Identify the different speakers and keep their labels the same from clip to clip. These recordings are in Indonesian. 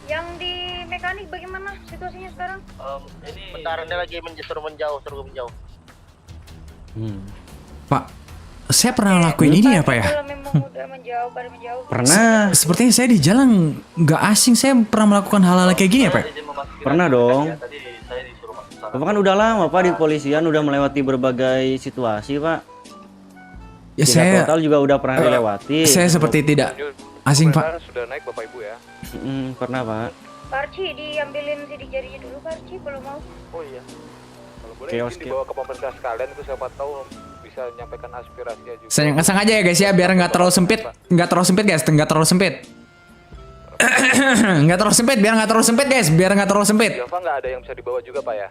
Speaker 1: Yang di mekanik bagaimana situasinya sekarang?
Speaker 2: Ini bentar, dia lagi suruh menjauh.
Speaker 3: Pak, saya pernah lakuin ini ya Pak ya?
Speaker 1: Kalau memang udah menjauh, baru menjauh.
Speaker 4: Pernah.
Speaker 3: Sepertinya saya di jalan nggak asing, saya pernah melakukan hal-hal kayak gini ya Pak?
Speaker 4: Pernah dong. Bapak kan udah lama Pak di kepolisian, udah melewati berbagai situasi Pak.
Speaker 3: Ya
Speaker 4: Tingkat
Speaker 3: saya,
Speaker 4: total juga udah pernah dilewati.
Speaker 3: saya seperti tidak asing Pak.
Speaker 5: Sudah naik Bapak Ibu ya?
Speaker 4: Pernah Pak.
Speaker 1: Parci diambilin sidik jarinya dulu Parci kalau mau.
Speaker 5: Oh iya. Kalau boleh
Speaker 4: Chaos,
Speaker 5: mungkin dibawa ke pemerintah sekalian itu siapa tahu bisa menyampaikan aspirasinya juga.
Speaker 3: Saya sengaja ya guys ya, biar nggak terlalu sempit, nggak terlalu sempit guys, nggak terlalu sempit. Nggak terlalu sempit, biar nggak terlalu sempit guys, biar nggak terlalu sempit.
Speaker 5: Java nggak ada yang bisa dibawa juga Pak ya?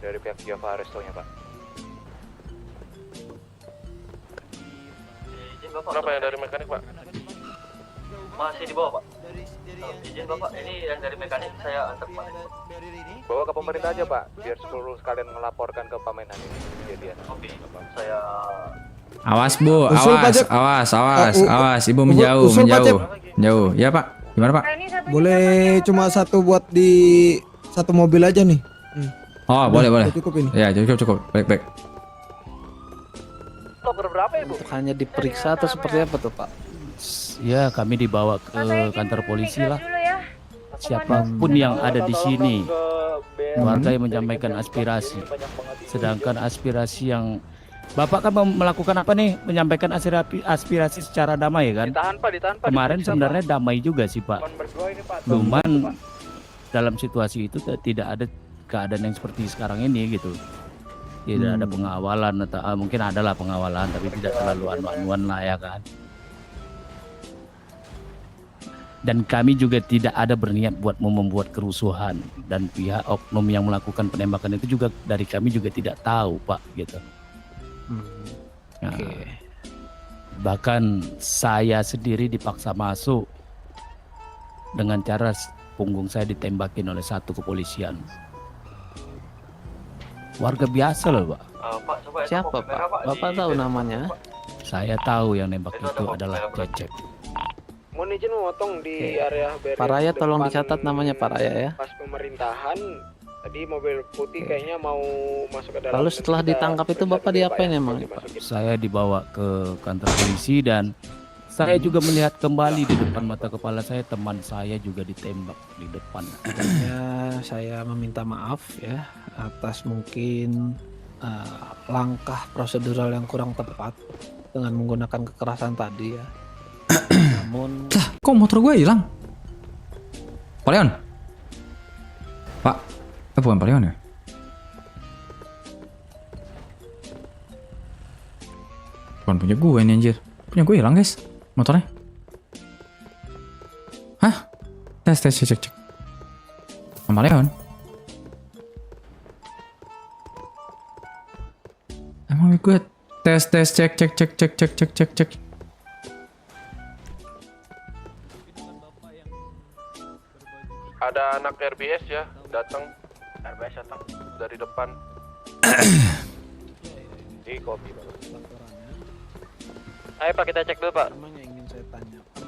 Speaker 5: Dari pihak Java Restonya Pak.
Speaker 2: Berapa yang dari mekanik Pak? Masih di bawah Pak. Izin Bapak, ini yang dari mekanik saya antar Pak.
Speaker 5: Bawa ke pemerintah aja Pak, biar seluruh sekalian melaporkan ke Pamenan ini kejadian.
Speaker 2: Oke, saya...
Speaker 3: Awas Bu,
Speaker 6: Usul,
Speaker 3: awas,
Speaker 6: Pajak.
Speaker 3: awas, Ibu menjauh,
Speaker 6: usul,
Speaker 3: menjauh,
Speaker 6: Pajak.
Speaker 3: menjauh. Ya Pak, gimana Pak?
Speaker 1: Nah, ini satunya
Speaker 6: Boleh
Speaker 1: siapa?
Speaker 6: cuma satu buat di satu mobil aja nih.
Speaker 3: Oh boleh boleh.
Speaker 6: Cukup ini.
Speaker 3: Ya cukup, baik.
Speaker 5: Berapa ya Bu?
Speaker 7: Hanya diperiksa atau seperti apa tuh Pak? Ya kami dibawa ke
Speaker 1: Mas, saya izin
Speaker 7: kantor polisi
Speaker 1: migrasi
Speaker 7: lah.
Speaker 1: dulu ya.
Speaker 7: Siapapun yang ada di sini, warga yang menyampaikan aspirasi. Sedangkan aspirasi yang Bapak kan melakukan apa nih? Menyampaikan aspirasi secara damai kan?
Speaker 5: Ditahan Pak.
Speaker 7: Kemarin sebenarnya damai juga sih Pak.
Speaker 5: Cuman berdua ini Pak.
Speaker 7: Cuman dalam situasi itu tidak ada keadaan yang seperti sekarang ini gitu. Tidak ada pengawalan atau mungkin adalah pengawalan tapi tidak terlalu anu-anuan lah ya kan. Dan kami juga tidak ada berniat buat membuat kerusuhan dan pihak oknum yang melakukan penembakan itu juga dari kami juga tidak tahu Pak gitu. Nah, bahkan saya sendiri dipaksa masuk dengan cara punggung saya ditembakin oleh satu kepolisian. Warga biasa loh Pak.
Speaker 2: Pak, coba ya,
Speaker 8: Siapa
Speaker 2: mobil
Speaker 8: Pak?
Speaker 2: merah,
Speaker 8: Bapak
Speaker 2: di-
Speaker 8: tahu namanya?
Speaker 7: Saya tahu yang nembak
Speaker 2: Itu
Speaker 7: itu
Speaker 2: ada
Speaker 7: adalah
Speaker 2: mobil merah.
Speaker 7: Cecep.
Speaker 5: Mohon izin memotong di
Speaker 8: Oke.
Speaker 5: area
Speaker 8: Pak Raya tolong
Speaker 5: depan
Speaker 8: dicatat namanya Pak Raya ya.
Speaker 5: Pas pemerintahan tadi mobil putih kayaknya mau masuk ke dalam.
Speaker 8: Lalu setelah
Speaker 5: Kita
Speaker 8: ditangkap itu
Speaker 5: periksa
Speaker 8: Bapak
Speaker 5: dulu ya,
Speaker 8: diapain
Speaker 5: Pak, ya.
Speaker 8: emang?
Speaker 5: Dimasukin.
Speaker 7: Saya dibawa ke kantor polisi dan saya juga melihat kembali di depan mata kepala saya teman saya juga ditembak di depan.
Speaker 8: Ya, saya meminta maaf ya atas mungkin langkah prosedural yang kurang tepat dengan menggunakan kekerasan tadi ya. Namun
Speaker 3: Lah, kok motor gue hilang? Pak Leon? Pak, bukan Pak Leon ya? Bukan punya gue ini anjir. Punya gue hilang guys, motornya. Hah? Cek. Sama Leon. Emang gue tes cek.
Speaker 5: Ada anak RBS ya datang. RBS datang dari depan. Di kopi Pak.
Speaker 2: Ayo Pak, kita cek dulu Pak.
Speaker 8: memang yang ingin saya tanyakan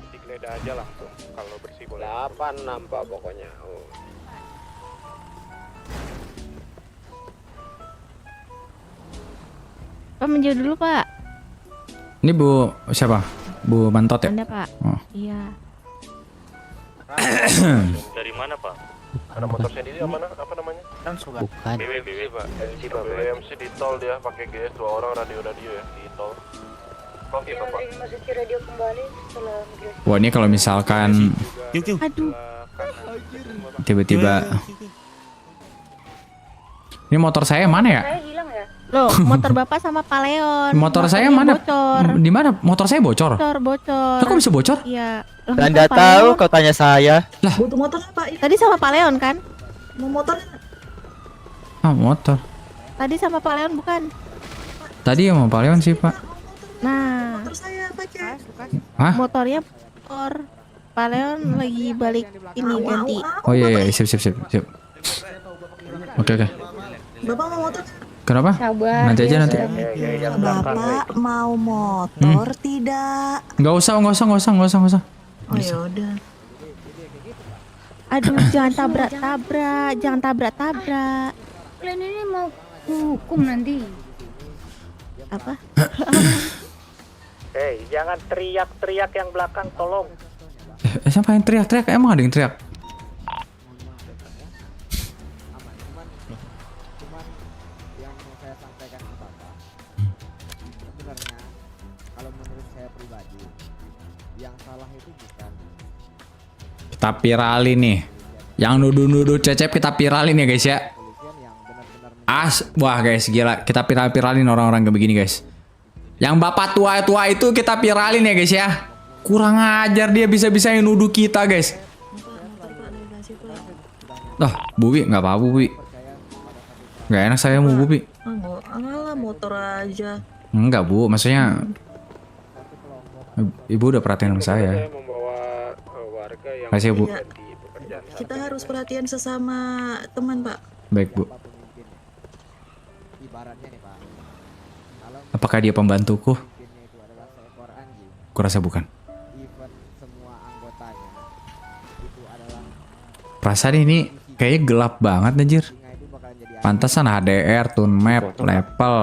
Speaker 5: Digeledah aja langsung kalau bersih boleh.
Speaker 2: 8 nampak pokoknya. Oh.
Speaker 9: Pak menjauh dulu Pak.
Speaker 3: Ini Bu siapa? Bu Mantot ya?
Speaker 9: Anda Pak.
Speaker 3: Oh.
Speaker 9: Iya.
Speaker 2: Dari mana Pak?
Speaker 5: Ada motor sendiri mana? Apa namanya?
Speaker 8: bukan.
Speaker 5: BMC Pak. BMC di tol dia pakai GS 2 orang radio ya di tol. Oke
Speaker 1: Dia
Speaker 5: Bapak.
Speaker 1: menerima sesi radio kembali setelah migrasi.
Speaker 3: Wah ini kalau misalkan
Speaker 9: Aduh.
Speaker 3: tiba-tiba ini motor saya mana ya?
Speaker 1: Saya hilang ya?
Speaker 9: Loh, motor Bapak sama Pak Leon.
Speaker 3: Motor saya
Speaker 9: Motornya
Speaker 3: mana?
Speaker 9: Bocor.
Speaker 3: Di mana? Motor saya bocor.
Speaker 9: Bocor.
Speaker 3: Lah, kok bisa bocor?
Speaker 9: Iya. Loh,
Speaker 8: Anda
Speaker 9: bukan Pak
Speaker 8: tahu
Speaker 9: Leon.
Speaker 8: kau tanya saya.
Speaker 10: Butuh motor apa?
Speaker 9: Tadi sama Pak Leon kan?
Speaker 10: Mau motor?
Speaker 3: Ah motor.
Speaker 9: Tadi sama Pak Leon bukan?
Speaker 3: Tadi yang mau Pak Leon sih Pak.
Speaker 9: Nah,
Speaker 10: Motor saya pakai.
Speaker 3: Hah?
Speaker 9: motornya motor Pak Leon lagi balik ini ganti.
Speaker 3: Oh iya sip. Oke.
Speaker 10: Bapak mau motor?
Speaker 3: Kenapa?
Speaker 1: Sabar.
Speaker 3: Nanti aja
Speaker 1: dia
Speaker 3: nanti.
Speaker 1: sedang-
Speaker 10: Bapak mau motor tidak?
Speaker 3: Nggak usah.
Speaker 10: Oh ya udah.
Speaker 9: Aduh, jangan tabrak.
Speaker 1: Kalian ini mau hukum nanti.
Speaker 9: Apa?
Speaker 8: Hei, jangan teriak-teriak yang belakang, tolong.
Speaker 3: Siapa yang teriak-teriak? Emang ada yang teriak? Kita viralin nih. Yang nuduh-nuduh Cecep kita viralin ya guys ya. Wah guys gila. Kita viralin orang-orang kayak begini guys. Yang bapak tua-tua itu kita viralin ya guys ya. Kurang ajar dia bisa-bisanya nuduh kita guys. Bubi nggak apa-apa Bubi. Nggak enak saya mau Bubi.
Speaker 10: Alah motor aja.
Speaker 3: Enggak Bu, maksudnya Ibu udah perhatian sama saya. Makasih ya Bu.
Speaker 10: Ya, kita harus perhatian sesama teman, Pak.
Speaker 3: Baik Bu. Apakah dia pembantuku? Kurasa bukan. Perasaan ini kayaknya gelap banget anjir. Pantasan HDR, tune map, level.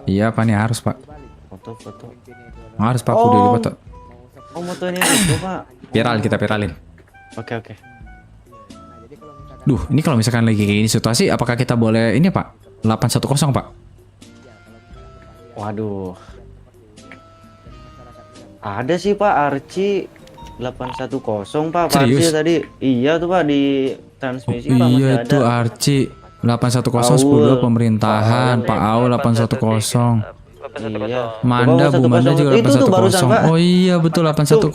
Speaker 3: Iya Pak, nih harus Pak.
Speaker 4: Foto.
Speaker 3: Harus Pak, udah dipoto.
Speaker 4: Oh, motonya itu, Pak.
Speaker 3: Kita viralin.
Speaker 4: Oke.
Speaker 3: Duh, ini kalau misalkan lagi kayak gini situasi, apakah kita boleh ini Pak? 810 Pak?
Speaker 4: Waduh. Ada sih Pak, Arci 810 Pak.
Speaker 3: Serius?
Speaker 4: Arci tadi. Iya tuh Pak di transmisi Pak, masih
Speaker 3: Iya
Speaker 4: ada.
Speaker 3: itu Arci 810 pemerintahan Pak Aul 810.
Speaker 4: Iya.
Speaker 3: Manda Bu Manda juga
Speaker 4: Itu tuh barusan, Pak.
Speaker 3: 810. Oh iya betul 810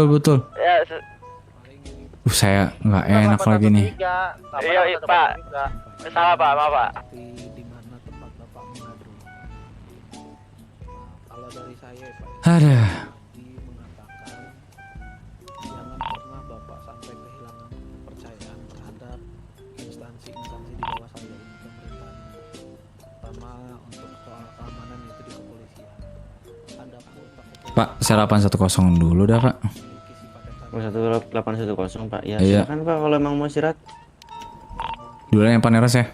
Speaker 3: betul. Saya nggak enak lagi nih.
Speaker 2: Iya Pak. Salah Pak, maaf Pak.
Speaker 8: Di mana tempat Bapak mengadu? Kalau dari saya, Pak,
Speaker 3: Ada.
Speaker 8: mengatakan jangan pernah Bapak sampai kehilangan kepercayaan terhadap instansi-instansi di bawah saya ini, pemerintahan, terutama untuk soal keamanan itu di kepolisian. Adapun
Speaker 3: Pak, saya 810 dulu dah Pak.
Speaker 4: 810 Pak. Ya,
Speaker 3: Iya.
Speaker 4: silakan Pak kalau emang mau istirahat.
Speaker 3: Dulu yang Paneros ya.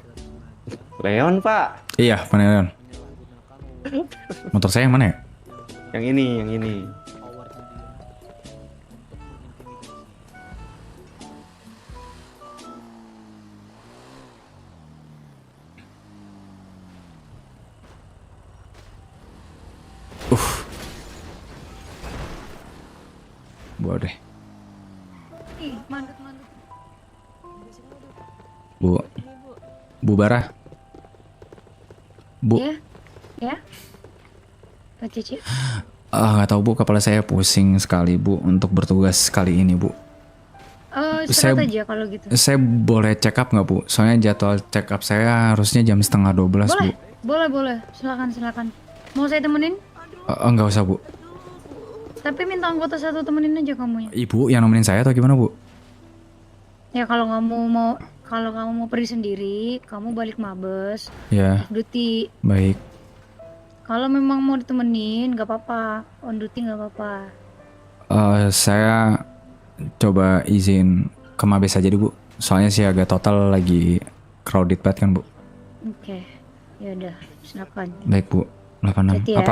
Speaker 4: Leon Pak.
Speaker 3: Iya Paneron. Motor saya yang mana ya?
Speaker 4: Yang ini.
Speaker 3: Buat deh.
Speaker 1: Ih, mandut.
Speaker 3: Bu Bara. Bu.
Speaker 1: Ya. Pak Cici.
Speaker 3: Nggak tahu Bu, kepala saya pusing sekali Bu untuk bertugas kali ini Bu.
Speaker 1: Istirahat aja kalau gitu.
Speaker 3: Saya boleh check up nggak Bu? Soalnya jadwal check up saya harusnya jam 11:30 Bu.
Speaker 1: Boleh. Silakan. Mau saya temenin?
Speaker 3: Nggak usah Bu.
Speaker 1: Tapi minta anggota satu temenin aja kamunya.
Speaker 3: Ibu yang nemenin saya atau gimana Bu?
Speaker 1: Ya kalau kamu mau pergi sendiri, kamu balik Mabes,
Speaker 3: Ya,
Speaker 1: duty.
Speaker 3: baik.
Speaker 1: Kalau memang mau ditemenin, gak apa-apa. On duty gak apa-apa.
Speaker 3: Saya coba izin ke Mabes aja deh Bu. Soalnya sih agak total lagi crowded banget kan Bu.
Speaker 1: Oke, ya udah, silakan.
Speaker 3: Baik Bu. 86.
Speaker 1: Hati ya.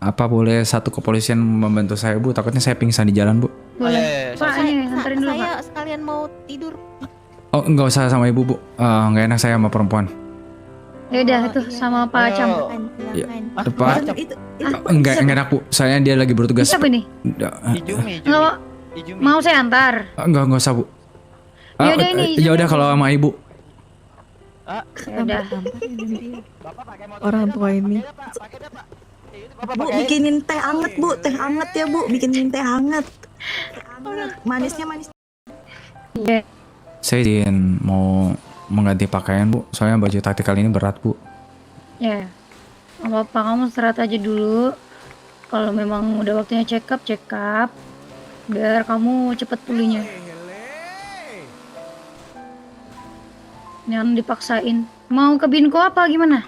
Speaker 3: Apa boleh satu kepolisian membantu saya Bu? Takutnya saya pingsan di jalan Bu.
Speaker 1: Boleh. Pak, ini anterin dulu
Speaker 9: Saya
Speaker 1: Pak.
Speaker 9: sekalian mau tidur.
Speaker 3: Oh nggak usah sama Ibu Bu. Nggak enak saya sama perempuan.
Speaker 1: Ya udah tuh sama Pak Cam.
Speaker 3: Ya.
Speaker 9: Silakan.
Speaker 3: Pak.
Speaker 10: Itu
Speaker 3: Enggak enak Bu. Saya dia lagi bertugas.
Speaker 1: Siapa nih? Nggak, mau saya antar.
Speaker 3: Enggak usah Bu.
Speaker 1: Ya udah ini.
Speaker 3: Ya udah kalau sama Ibu.
Speaker 1: Ya udah.
Speaker 9: Orang tua ini.
Speaker 10: Bu bikinin teh anget, Bu. Teh anget ya, Bu. Bikinin teh anget. Manisnya manis.
Speaker 1: Ya.
Speaker 3: Saya izin mau mengganti pakaian Bu. Soalnya baju taktikal ini berat Bu.
Speaker 1: Ya. Nggak apa-apa, kamu istirahat aja dulu. Kalau memang udah waktunya check up. Biar kamu cepet pulihnya. Jangan dipaksain. Mau ke binko apa gimana?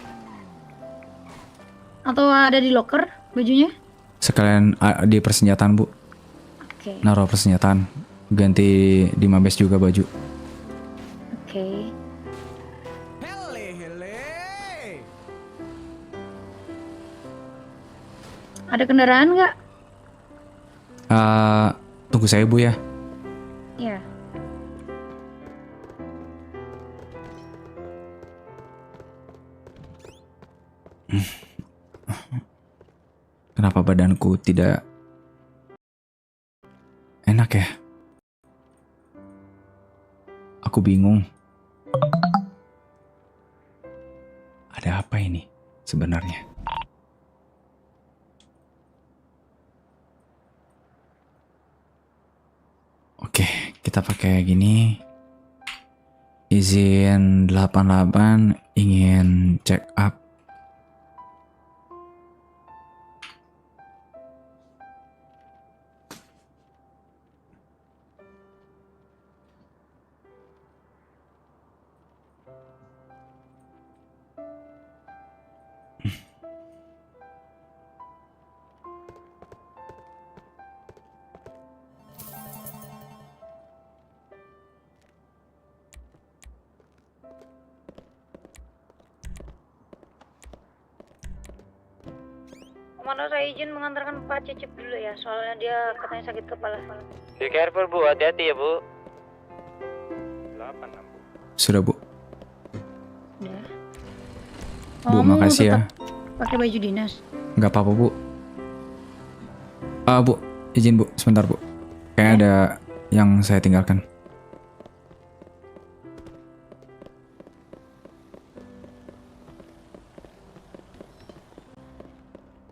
Speaker 1: Atau ada di locker bajunya?
Speaker 3: Sekalian di persenjataan, Bu.
Speaker 1: Oke.
Speaker 3: Naruh persenjataan. Ganti di Mabes juga baju.
Speaker 1: Oke. Ada kendaraan nggak?
Speaker 3: Tunggu saya, Bu ya.
Speaker 1: Ya.
Speaker 3: Kenapa badanku tidak enak ya? Aku bingung. Ada apa ini sebenarnya? Oke, kita pakai gini. Izin 88 ingin check up.
Speaker 1: Komando, saya izin mengantarkan Pak Cecep dulu ya, soalnya dia katanya sakit kepala.
Speaker 2: Be careful, Bu. Hati-hati ya, Bu.
Speaker 3: Sudah, Bu.
Speaker 1: Ya.
Speaker 3: Bu,
Speaker 1: Kamu
Speaker 3: makasih ya.
Speaker 1: tetap pakai baju dinas.
Speaker 3: Nggak apa-apa, Bu. Bu, izin, Bu. Sebentar, Bu. Kayaknya ada yang saya tinggalkan.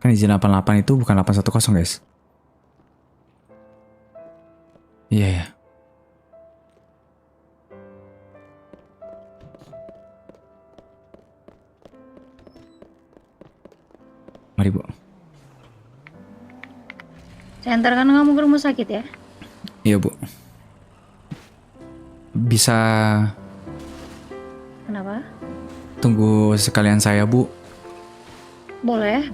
Speaker 3: Kan izin 88 itu bukan 810, guys. Iya, ya. Mari, Bu.
Speaker 1: Saya antarkan kamu ke rumah sakit ya.
Speaker 3: Iya, Bu. Bisa
Speaker 1: Kenapa?
Speaker 3: tunggu sekalian saya, Bu.
Speaker 1: Boleh.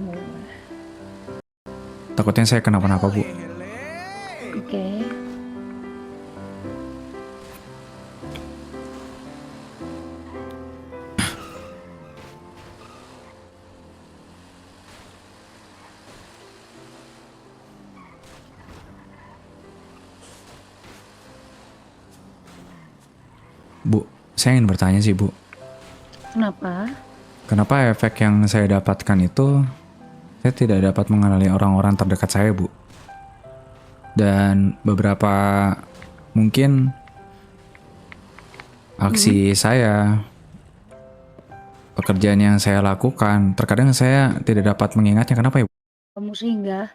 Speaker 3: Takutnya saya kenapa-napa, Bu.
Speaker 1: Oke.
Speaker 3: Bu, saya ingin bertanya sih, Bu.
Speaker 1: Kenapa?
Speaker 3: Kenapa efek yang saya dapatkan itu saya tidak dapat mengenali orang-orang terdekat saya, Bu. Dan beberapa mungkin aksi saya, pekerjaan yang saya lakukan, terkadang saya tidak dapat mengingatnya. Kenapa ya, Bu?
Speaker 1: Kamu sehingga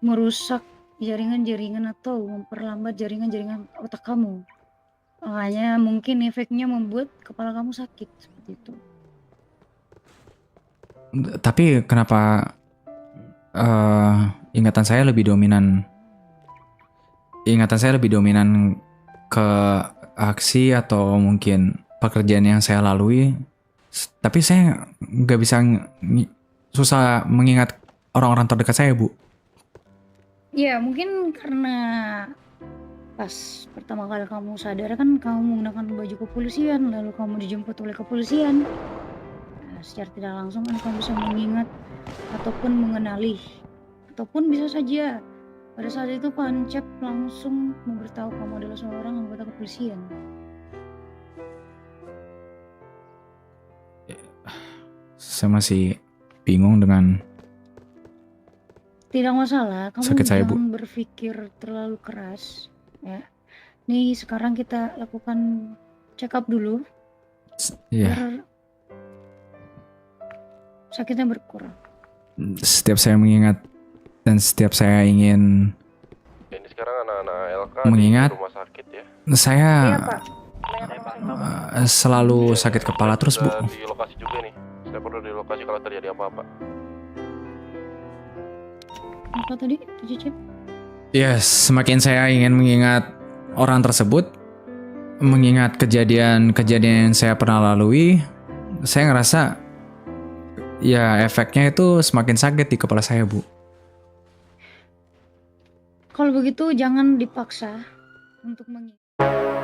Speaker 1: merusak jaringan-jaringan atau memperlambat jaringan-jaringan otak kamu. Makanya mungkin efeknya membuat kepala kamu sakit seperti itu.
Speaker 3: Tapi kenapa ingatan saya lebih dominan? Ingatan saya lebih dominan ke aksi atau mungkin pekerjaan yang saya lalui. Tapi saya nggak bisa, susah mengingat orang-orang terdekat saya, Bu.
Speaker 1: Ya mungkin karena pas pertama kali kamu sadar kan kamu menggunakan baju kepolisian, lalu kamu dijemput oleh kepolisian. Nah, secara tidak langsung kan kamu bisa mengingat ataupun mengenali, ataupun bisa saja pada saat itu Pancep langsung memberitahu kamu adalah seorang anggota kepolisian.
Speaker 3: Saya masih bingung dengan
Speaker 1: Tidak masalah, kamu
Speaker 3: sakit saya, Bu.
Speaker 1: jangan berpikir terlalu keras ya. Nih sekarang kita lakukan check up dulu
Speaker 3: Iya.
Speaker 1: biar sakitnya berkurang.
Speaker 3: Setiap saya mengingat dan setiap saya ingin
Speaker 5: Ini sekarang anak-anak LK
Speaker 3: mengingat,
Speaker 5: di rumah sakit ya.
Speaker 3: saya
Speaker 1: Iya Pak.
Speaker 3: selalu sakit kepala terus, Bu.
Speaker 5: Kita di lokasi juga nih. Saya perlu di lokasi kalau terjadi apa-apa.
Speaker 1: Apa tadi? Cicip?
Speaker 3: Yes, semakin saya ingin mengingat orang tersebut, mengingat kejadian-kejadian yang saya pernah lalui, saya ngerasa ya efeknya itu semakin sakit di kepala saya, Bu.
Speaker 1: Kalau begitu jangan dipaksa untuk mengingat.